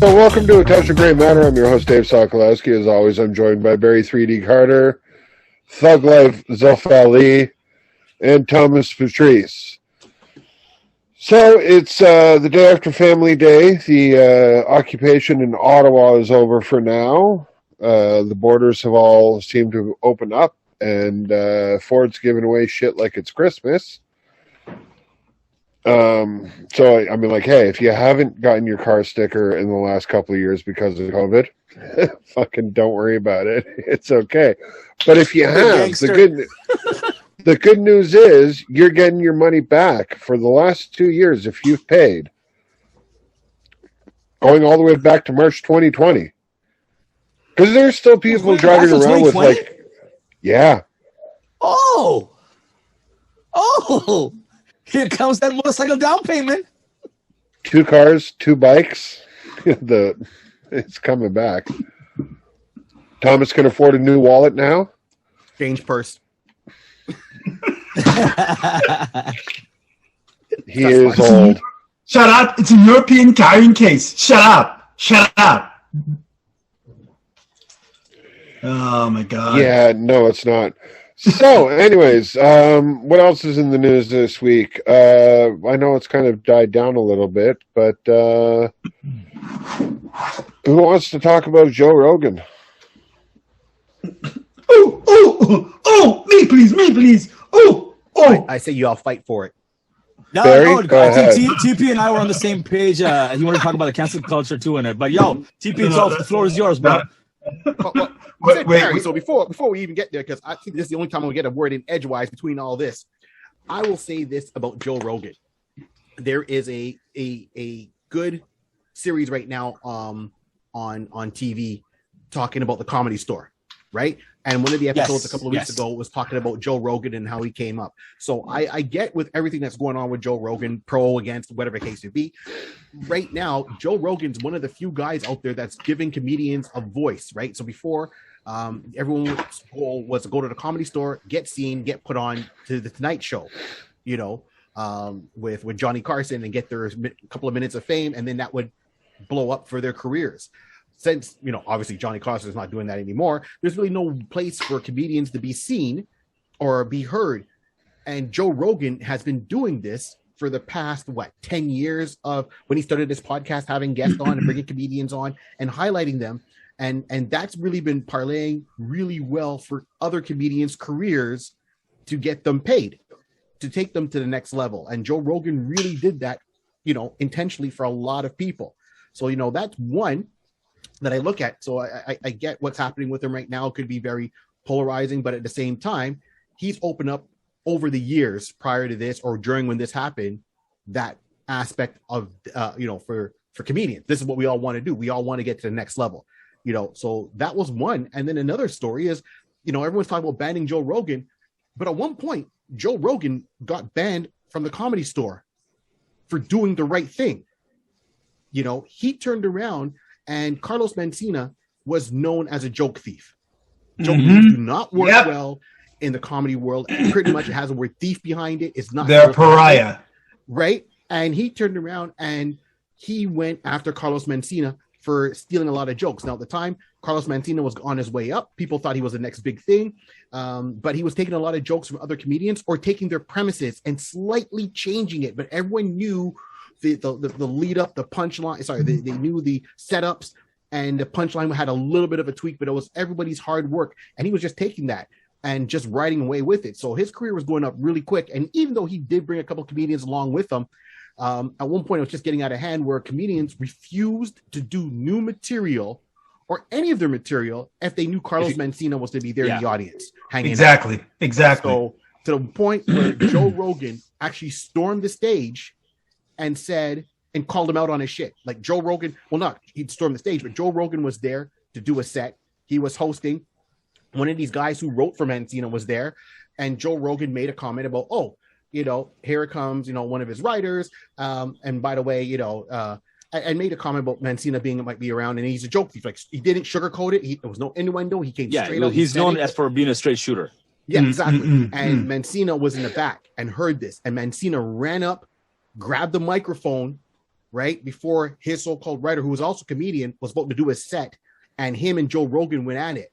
So welcome to A Touch of Great Matter. I'm your host, Dave Sokolowski. As always, I'm joined by Barry 3D Carter, Thug Life, Zulf Ali, and Thomas Patrice. So it's the day after Family Day. The occupation in Ottawa is over for now. The borders have all seemed to open up, and Ford's giving away shit like it's Christmas. So I mean, like, hey, if you haven't gotten your car sticker in the last couple of years because of COVID, fucking don't worry about it. It's okay. But if you have, the good news is you're getting your money back for the last 2 years if you've paid, going all the way back to March 2020. Because there's still people driving around with yeah. Oh. Here comes that motorcycle down payment. 2 cars, 2 bikes. It's coming back. Thomas can afford a new wallet now. Change purse. He is old. Shut up. It's a European carrying case. Shut up. Oh, my God. Yeah, no, it's not. So, anyways, what else is in the news this week? I know it's kind of died down a little bit, but who wants to talk about Joe Rogan? Oh, me please. Oh. I say you all fight for it. No, Barry, I think TP and I were on the same page. He wanted to talk about the cancel culture too in it. But TP, the floor is yours, bro. Barry, so before we even get there, because I think this is the only time we get a word in edgewise between all this, I will say this about Joe Rogan. There is a good series right now on TV talking about the Comedy Store, right? And one of the episodes a couple of weeks ago was talking about Joe Rogan and how he came up. So I get with everything that's going on with Joe Rogan, pro, against, whatever the case may be. Right now, Joe Rogan's one of the few guys out there that's giving comedians a voice, right? So before, everyone's goal was to go to the Comedy Store, get seen, get put on to the Tonight Show, with Johnny Carson and get their couple of minutes of fame, and then that would blow up for their careers. Since, obviously Johnny Carson is not doing that anymore, there's really no place for comedians to be seen or be heard. And Joe Rogan has been doing this for the past, 10 years of when he started this podcast, having guests on and bringing comedians on and highlighting them. And that's really been parlaying really well for other comedians' careers to get them paid, to take them to the next level. And Joe Rogan really did that, intentionally for a lot of people. So, that's one that I look at. So I get what's happening with him right now. It could be very polarizing, but at the same time, he's opened up over the years prior to this or during when this happened, that aspect of, for comedians. This is what we all want to do. We all want to get to the next level, so that was one. And then another story is, everyone's talking about banning Joe Rogan, but at one point, Joe Rogan got banned from the Comedy Store for doing the right thing. He turned around, and Carlos Mencia was known as a joke thief. Joke thieves do not work well in the comedy world. Pretty much it has a word thief behind it. It's not. They're pariah. Right? And he turned around and he went after Carlos Mencia for stealing a lot of jokes. Now, at the time, Carlos Mencia was on his way up. People thought he was the next big thing. But he was taking a lot of jokes from other comedians or taking their premises and slightly changing it. But everyone knew the lead up, the punchline. Sorry, they knew the setups, and the punchline had a little bit of a tweak, but it was everybody's hard work, and he was just taking that and just riding away with it. So his career was going up really quick. And even though he did bring a couple of comedians along with him, at one point it was just getting out of hand where comedians refused to do new material or any of their material if they knew Carlos Mencia was to be there in the audience hanging out. Exactly. So to the point where Joe Rogan actually stormed the stage and said, and called him out on his shit. Like Joe Rogan, he'd stormed the stage, but Joe Rogan was there to do a set. He was hosting. One of these guys who wrote for Mencia was there. And Joe Rogan made a comment about, here it comes, one of his writers. And by the way, I made a comment about Mencia might be around, and he's a joke thief. Like, he didn't sugarcoat it. There was no innuendo. He came straight out. He's known as for being a straight shooter. Yeah, exactly. And Mencia was in the back and heard this. And Mencia ran up, grabbed the microphone, right before his so-called writer, who was also a comedian, was about to do his set, and him and Joe Rogan went at it.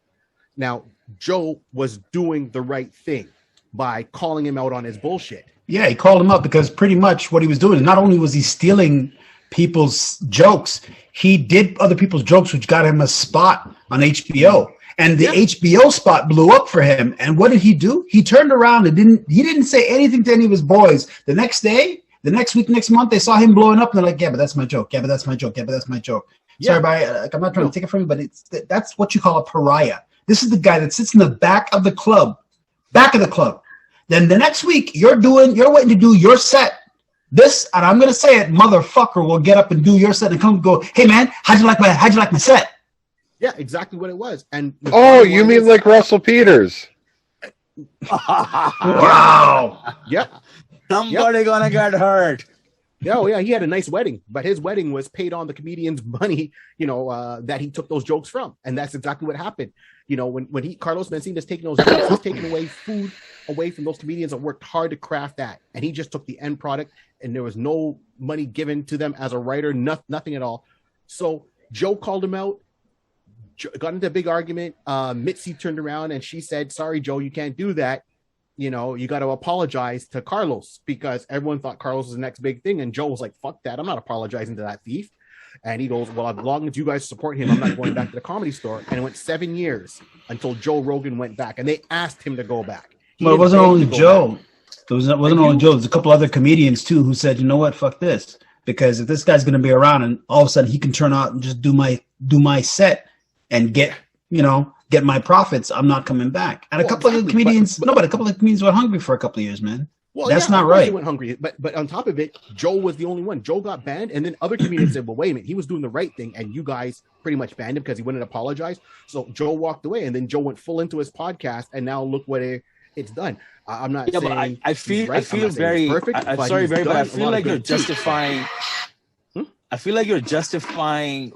Now, Joe was doing the right thing by calling him out on his bullshit. Yeah, he called him up because pretty much what he was doing, not only was he stealing people's jokes, he did other people's jokes, which got him a spot on HBO. And the HBO spot blew up for him. And what did he do? He turned around and didn't say anything to any of his boys. The next day, the next week, next month, they saw him blowing up and they're like, yeah, but that's my joke. Yeah, but that's my joke. Yeah, but that's my joke. Yeah. Sorry, but I'm not trying to take it from you, but that's what you call a pariah. This is the guy that sits in the back of the club. Then the next week, you're waiting to do your set. This, and I'm gonna say it, motherfucker will get up and do your set and come and go, hey man, how'd you like my set? Yeah, exactly what it was. And you mean like Russell Peters? Wow. Yep. Somebody gonna get hurt. Oh yeah, he had a nice wedding, but his wedding was paid on the comedian's money, that he took those jokes from, and that's exactly what happened. When Carlos Mencia is taking those jokes, he's taking away food away from those comedians that worked hard to craft that, and he just took the end product, and there was no money given to them as a writer, nothing at all. So Joe called him out, got into a big argument. Mitzi turned around and she said, "Sorry, Joe, you can't do that. You got to apologize to Carlos," because everyone thought Carlos was the next big thing. And Joe was like, "Fuck that. I'm not apologizing to that thief." And he goes, "Well, as long as you guys support him, I'm not going back to the Comedy Store." And it went 7 years until Joe Rogan went back, and they asked him to go back. Well, it wasn't only Joe. It wasn't only Joe. There's a couple other comedians too who said, "You know what? Fuck this." Because if this guy's going to be around and all of a sudden he can turn out and just do my set and get my profits, I'm not coming back. And a couple of comedians were hungry for a couple of years, man. Well, that's not right. They went hungry, but on top of it, Joe was the only one. Joe got banned, and then other comedians said, "Well, wait a minute, he was doing the right thing, and you guys pretty much banned him because he wouldn't apologize." So Joe walked away, and then Joe went full into his podcast, and now look what it's done. I'm not saying, but I feel very perfect. I'm sorry, but I feel like you're justifying. I feel like you're justifying,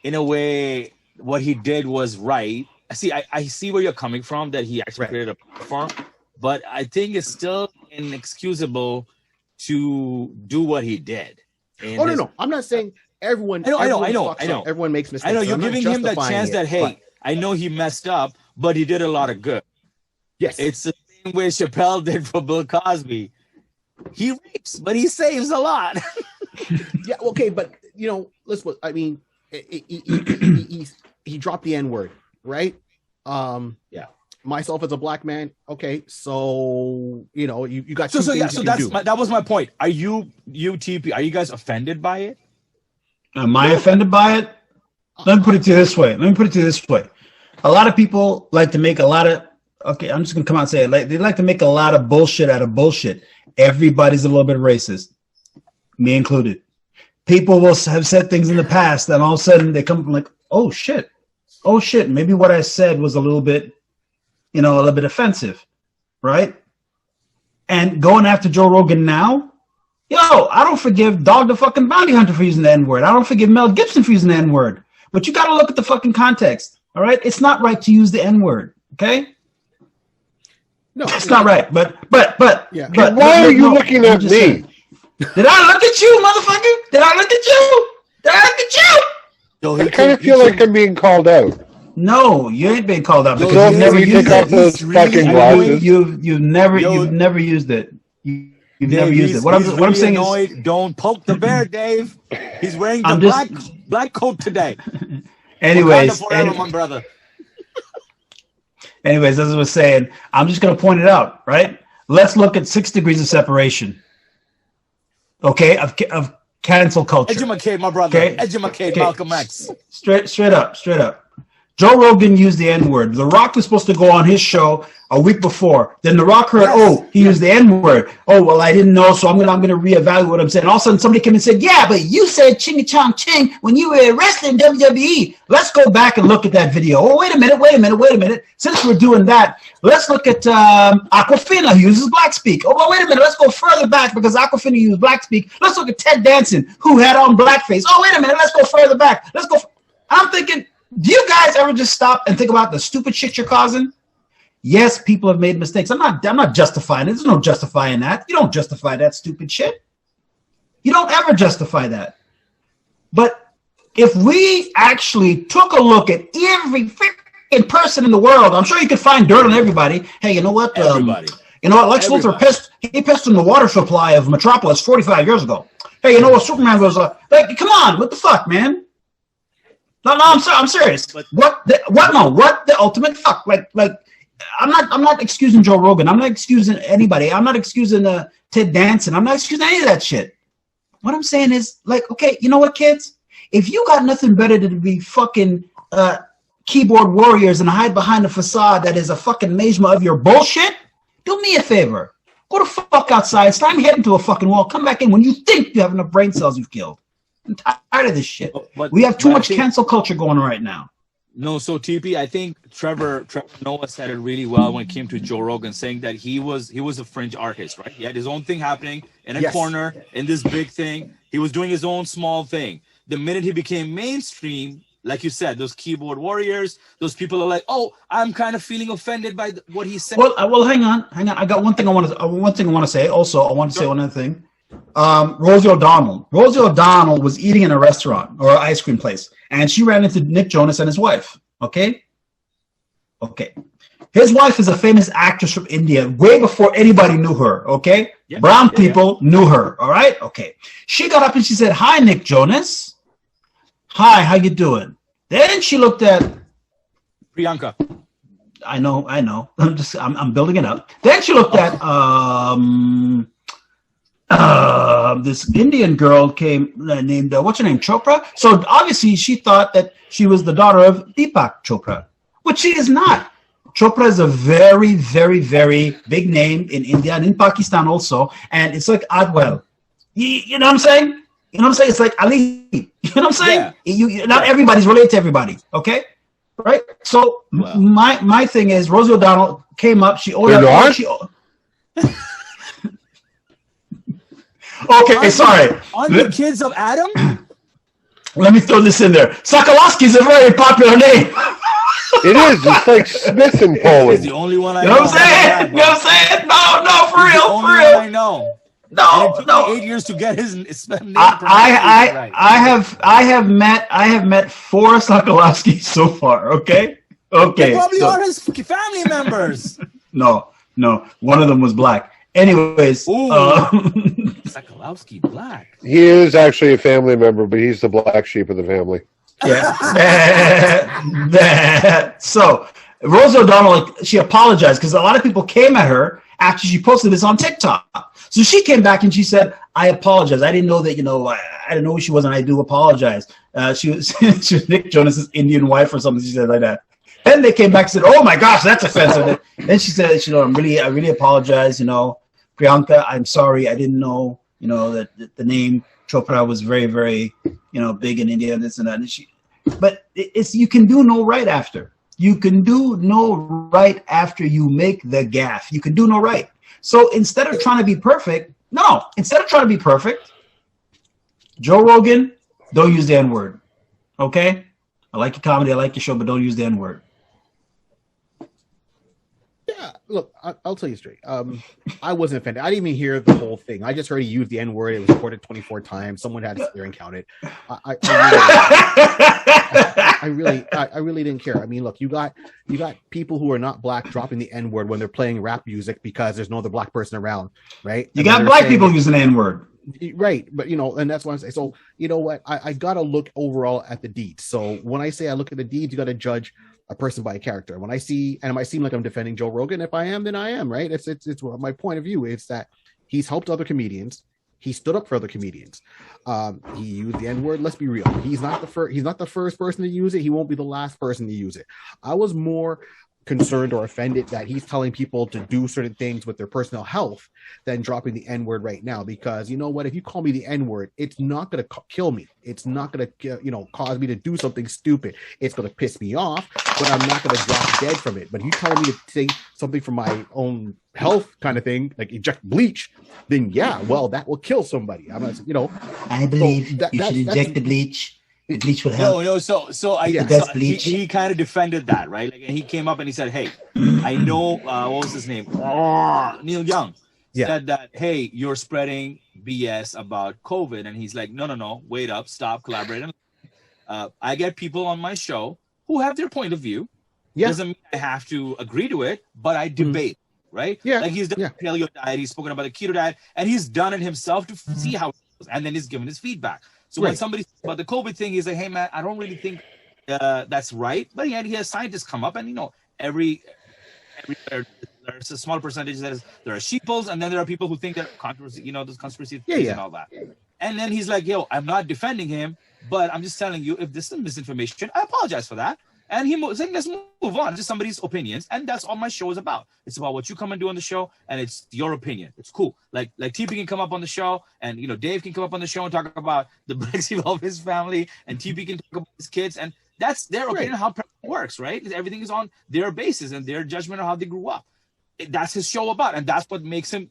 in a way, what he did was right. I see where you're coming from, that he actually created a platform, but I think it's still inexcusable to do what he did. No, I'm not saying everyone. I know. Everyone makes mistakes. I know you're giving him that chance that, hey, I know he messed up, but he did a lot of good. Yes, it's the same way Chappelle did for Bill Cosby. He rapes, but he saves a lot. Yeah, okay, but listen. I mean, he dropped the N-word, right? Yeah. Myself as a black man, okay, so you got so that was my point. Are you TP? Are you guys offended by it? Am I offended by it? Let me put it to you this way. A lot of people like to make a lot of. Okay, I'm just gonna come out and say it. They like to make a lot of bullshit out of bullshit. Everybody's a little bit racist, me included. People will have said things in the past, and all of a sudden they come like, oh shit, maybe what I said was a little bit offensive, right? And going after Joe Rogan now, I don't forgive Dog the fucking Bounty Hunter for using the N-word. I don't forgive Mel Gibson for using the N-word. But you got to look at the fucking context, all right? It's not right to use the N-word, okay? No, it's not right. But yeah. But why are you looking at me? Saying. Did I look at you, motherfucker? Did I look at you? I kind of feel like I'm being called out. No, you ain't being called out because you've never used it. Those fucking glasses. You've never used it. You've never used it. What I'm saying is, don't poke the bear, Dave. He's wearing the black coat today. Anyways, my brother. Anyways, as I was saying, I'm just going to point it out, right? Let's look at 6 degrees of separation. Okay, of cancel culture. Edge McCabe, my brother. Okay? Edge McCabe, okay. Malcolm X. Straight up. Joe Rogan used the N-word. The Rock was supposed to go on his show a week before. Then The Rock heard, he used the N-word. Oh, well, I didn't know, so I'm gonna reevaluate what I'm saying. All of a sudden, somebody came and said, yeah, but you said chingy chong ching when you were wrestling in WWE. Let's go back and look at that video. Oh, wait a minute. Since we're doing that, let's look at Aquafina, who uses black speak. Oh, well, wait a minute. Let's go further back because Aquafina used black speak. Let's look at Ted Danson, who had on blackface. Oh, wait a minute. Let's go further back. I'm thinking, do you guys ever just stop and think about the stupid shit you're causing? Yes, people have made mistakes. I'm not justifying it. There's no justifying that. You don't justify that stupid shit. You don't ever justify that. But if we actually took a look at every freaking person in the world, I'm sure you could find dirt on everybody. Hey, you know what? Everybody. You know what? Lex Luthor pissed in the water supply of Metropolis 45 years ago. Hey, you know what? Superman was like, come on, what the fuck, man? No, I'm serious. What the ultimate fuck? Like, I'm not excusing Joe Rogan. I'm not excusing anybody. I'm not excusing Ted Danson. I'm not excusing any of that shit. What I'm saying is, like, okay, you know what, kids? If you got nothing better to be fucking keyboard warriors and hide behind a facade that is a fucking majma of your bullshit, do me a favor. Go the fuck outside. Stop heading to a fucking wall. Come back in when you think you have enough brain cells you've killed. I'm tired of this shit. We have too much cancel culture going on right now. No, so TP, I think Trevor Noah said it really well when it came to Joe Rogan, saying that he was a fringe artist, right? He had his own thing happening in a corner in this big thing. He was doing his own small thing. The minute he became mainstream, like you said, those keyboard warriors, those people are like, oh, I'm kind of feeling offended by what he said. Well, hang on. I got one thing I want to say. Also, I want to say one other thing. Rosie O'Donnell. Rosie O'Donnell was eating in a restaurant or an ice cream place, and she ran into Nick Jonas and his wife. Okay. His wife is a famous actress from India, way before anybody knew her. Okay, brown people knew her. All right. Okay. She got up and she said, "Hi, Nick Jonas. Hi, how you doing?" Then she looked at Priyanka. I know. I'm building it up. Then she looked at this Indian girl came named what's her name, Chopra. So obviously she thought that she was the daughter of Deepak Chopra, which she is not. Chopra is a very, very, very big name in India and in Pakistan also, and it's like Adwell. You know what I'm saying? You know what I'm saying? It's like Ali. You know what I'm saying? Yeah. Not everybody's related to everybody. Okay, right? So my thing is, Rosie O'Donnell came up. She ordered. Okay, sorry. On the kids of Adam? Let me throw this in there. Sokolowski is a very popular name. It is. It's like Smith in Poland. It's the only one I know. You know what I'm saying? You know what I'm saying? No, for real, for real. I know. No. Me 8 years to get his name. I have met 4 Sokolowskis so far. Okay. They probably are his family members. No. One of them was black. Anyways, Sokolowski black. He is actually a family member, but he's the black sheep of the family. Yeah. So Rose O'Donnell, she apologized because a lot of people came at her after she posted this on TikTok. So she came back and she said, "I apologize. I didn't know that. I didn't know who she was, and I do apologize." She was Nick Jonas's Indian wife or something. She said like that. Then they came back and said, "Oh my gosh, that's offensive." Then she said, "I really apologize. Priyanka, I'm sorry. I didn't know, that the name Chopra was very, very, big in India, this and that." But you can do no right after. You can do no right after you make the gaffe. You can do no right. So instead of trying to be perfect, Joe Rogan, don't use the N-word. Okay? I like your comedy, I like your show, but don't use the N-word. Yeah, look, I'll tell you straight. I wasn't offended. I didn't even hear the whole thing. I just heard he used the N-word. It was recorded 24 times. Someone had to sit there and count it. I really didn't care. I mean, look, you got people who are not black dropping the N-word when they're playing rap music because there's no other black person around, right? You got black people using the N-word. Right, but and that's what I'm saying. So you know what? I gotta look overall at the deeds. So when I say I look at the deeds, you gotta judge a person by a character. When I see, and it might seem like I'm defending Joe Rogan. If I am, then I am, right? It's my point of view is that he's helped other comedians. He stood up for other comedians. He used the N-word. Let's be real. He's not the first person to use it. He won't be the last person to use it. I was more concerned or offended that he's telling people to do certain things with their personal health than dropping the N-word right now, because you know what, if you call me the N-word, it's not going to kill me. It's not going to cause me to do something stupid. It's going to piss me off, but I'm not going to drop dead from it. But if you telling me to say something for my own health kind of thing, like inject bleach, then yeah, well, that will kill somebody. I'm not, I believe you should inject the bleach. The bleach would help. No. So he kind of defended that, right? Like, and he came up and he said, "Hey, I know what was his name? Neil Young." said that, hey, you're spreading BS about COVID. And he's like, no, wait up, stop, collaborate. I get people on my show who have their point of view. Yeah. Doesn't mean I have to agree to it, but I debate, right? Yeah. Like he's done the paleo diet, he's spoken about the keto diet, and he's done it himself to see how it goes, and then he's given his feedback. So when somebody says about the COVID thing, he's like, hey man, I don't really think that's right. But yet he has scientists come up, and every there's a small percentage that is there are sheeples, and then there are people who think that controversy, those conspiracy theories and all that. And then he's like, yo, I'm not defending him, but I'm just telling you, if this is misinformation, I apologize for that. And he's like, let's move on. Just somebody's opinions, and that's all my show is about. It's about what you come and do on the show, and it's your opinion. It's cool. Like TP can come up on the show, and Dave can come up on the show and talk about the legacy of his family, and TP can talk about his kids, and that's their opinion how it works, right? Everything is on their basis and their judgment of how they grew up. That's his show about, and that's what makes him.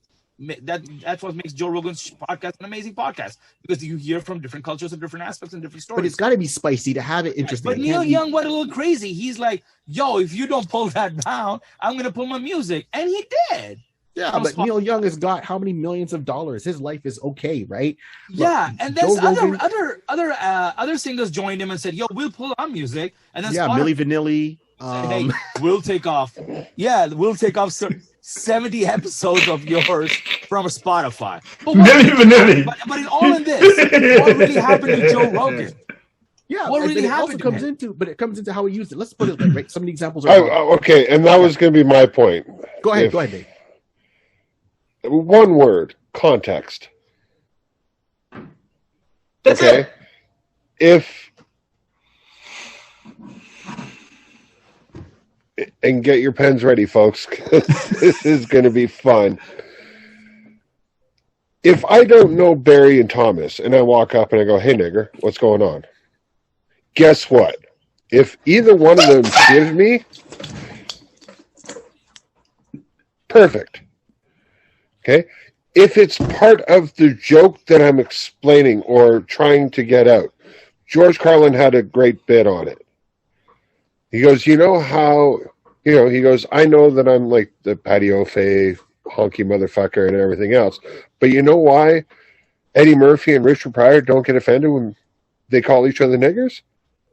That's what makes Joe Rogan's podcast an amazing podcast, because you hear from different cultures and different aspects and different stories. But it's got to be spicy to have it interesting. But Neil Young went a little crazy. He's like, yo, if you don't pull that down, I'm going to pull my music. And he did. Yeah, but Neil Young has got how many millions of dollars? His life is okay, right? Yeah, and there's other singers joined him and said, yo, we'll pull our music. And then Milli Vanilli. Hey, we'll take off. Yeah, we'll take off 70 episodes of yours from Spotify. But in all of this, what really happened to Joe Rogan? Yeah, what really happened it comes into how he used it. Let's put it like, right? Some of the examples are okay, and that was going to be my point. Go ahead, Dave. One word: context. That's it. And get your pens ready, folks. This is going to be fun. If I don't know Barry and Thomas, and I walk up and I go, hey, nigger, what's going on? Guess what? If either one of them gives me, perfect. Okay? If it's part of the joke that I'm explaining or trying to get out, George Carlin had a great bit on it. He goes, he goes, I know that I'm like the patio fay honky motherfucker and everything else, but you know why Eddie Murphy and Richard Pryor don't get offended when they call each other niggers?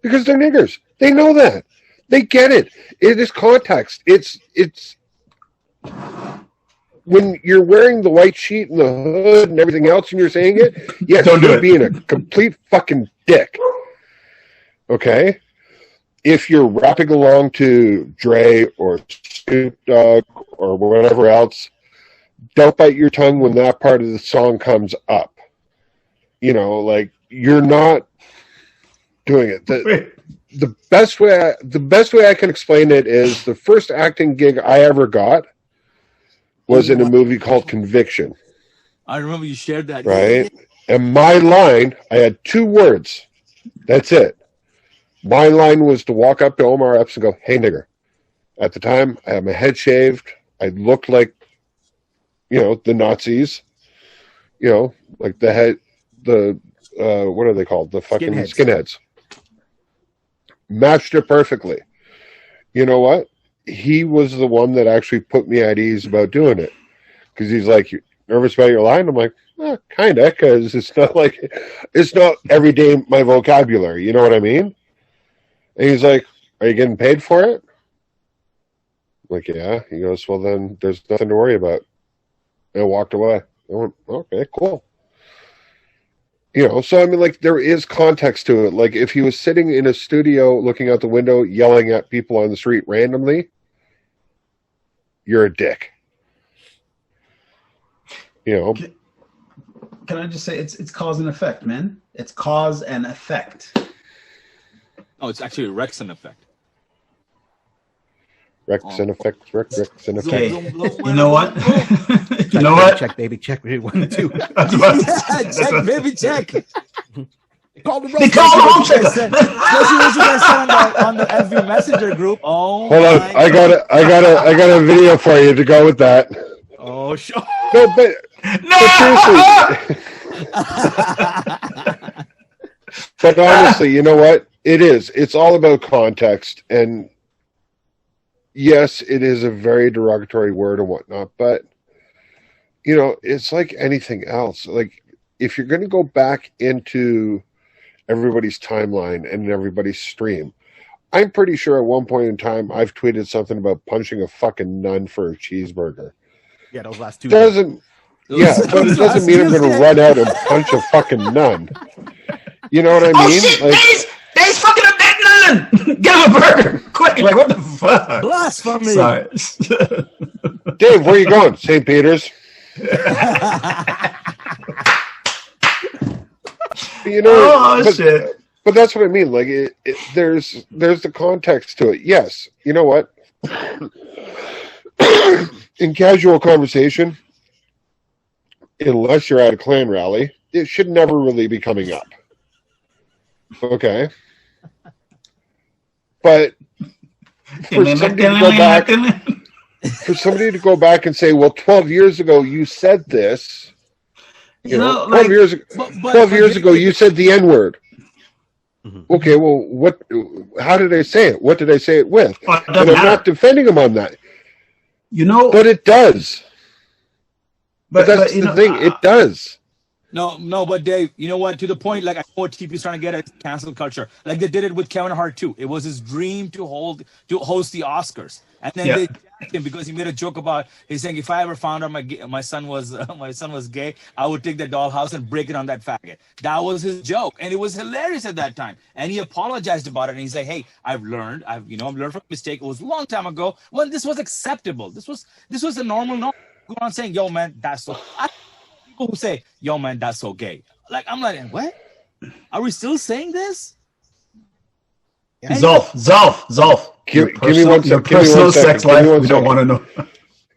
Because they're niggers. They know that. They get it. It is context. It's when you're wearing the white sheet and the hood and everything else and you're saying it, yes, you're being a complete fucking dick. Okay? If you're rapping along to Dre or Snoop Dogg or whatever else, don't bite your tongue when that part of the song comes up. You're not doing it. The best way I can explain it is the first acting gig I ever got was in a movie called Conviction. I remember you shared that. Right? And my line, I had 2 words. That's it. My line was to walk up to Omar Epps and go, hey, nigger. At the time, I had my head shaved. I looked like, the Nazis. Like what are they called? The fucking skinheads. Matched it perfectly. You know what? He was the one that actually put me at ease about doing it. Because he's like, you nervous about your line? I'm like, kind of, because it's not every day my vocabulary. You know what I mean? And he's like, are you getting paid for it? I'm like, yeah. He goes, well, then there's nothing to worry about. And I walked away. I went, okay, cool. So I mean, there is context to it. Like, if he was sitting in a studio looking out the window, yelling at people on the street randomly, you're a dick. Can I just say it's cause and effect, man? It's cause and effect. Oh, it's actually Rex and effect. Rex and effect. Okay. You know what? You know what? Check, baby, check. 1, 2. Check, baby, check. Call the they call the wrong checker. Especially what you guys said on the FB Messenger group. Oh, hold on, I got a video for you to go with that. Oh, sure. No, but seriously. But honestly, you know what? It is. It's all about context, and yes, it is a very derogatory word and whatnot. But you know, it's like anything else. Like, if you're going to go back into everybody's timeline and everybody's stream, I'm pretty sure at one point in time I've tweeted something about punching a fucking nun for a cheeseburger. Yeah, those last two. Doesn't yeah, but it doesn't mean I'm going to run out and punch a fucking nun. You know what I mean? Oh shit! Like, Dave's fucking up that nun. Get him a burger quick! Like what the fuck? Blasphemy! Sorry. Dave, where you going? St. Peter's. You know, Oh shit! but that's what I mean. Like, there's the context to it. Yes, you know what? In casual conversation, unless you're at a Klan rally, it should never really be coming up. Okay, but for somebody to go back and say, "Well, 12 years ago you said this," you know, 12 years ago, 12 years ago you said the N-word. Mm-hmm. Okay, well, what? How did I say it? What did I say it with? And I'm not defending him on that. You know, but it does. But that's the thing. It does. No, but Dave, you know what? To the point, like I know what TP's trying to get at cancel culture. Like they did it with Kevin Hart too. It was his dream to host the Oscars, and then they jacked him because he made a joke about. He's saying, if I ever found out my son was gay, I would take the dollhouse and break it on that faggot. That was his joke, and it was hilarious at that time. And he apologized about it, and he's like, "Hey, I've learned. I've learned from a mistake. It was a long time ago when this was acceptable. This was a normal norm." Go on saying, "Yo, man, that's so." People who say, "Yo, man, that's so gay." Like, I'm like, what? Are we still saying this? Zolf. Give me 1 second. Your personal sex life, we don't want to know.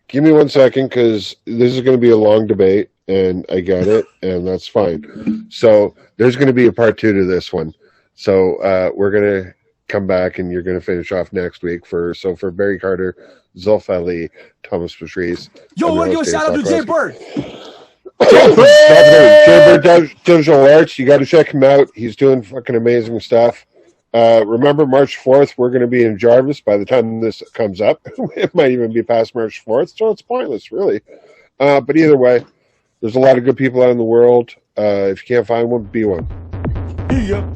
Give me 1 second, because this is going to be a long debate, and I get it, and that's fine. So there's going to be a part 2 to this one. So we're going to come back, and you're going to finish off next week. For Barry Carter, Zulf Ali, Thomas Patrice. Yo, we're going to shout out to Jay Bird. Jay Bird Digital Arts. You got to check him out. He's doing fucking amazing stuff. Remember, March 4th, we're going to be in Jarvis by the time this comes up. It might even be past March 4th, so it's pointless, really. But either way, there's a lot of good people out in the world. If you can't find one, be one. Yeah.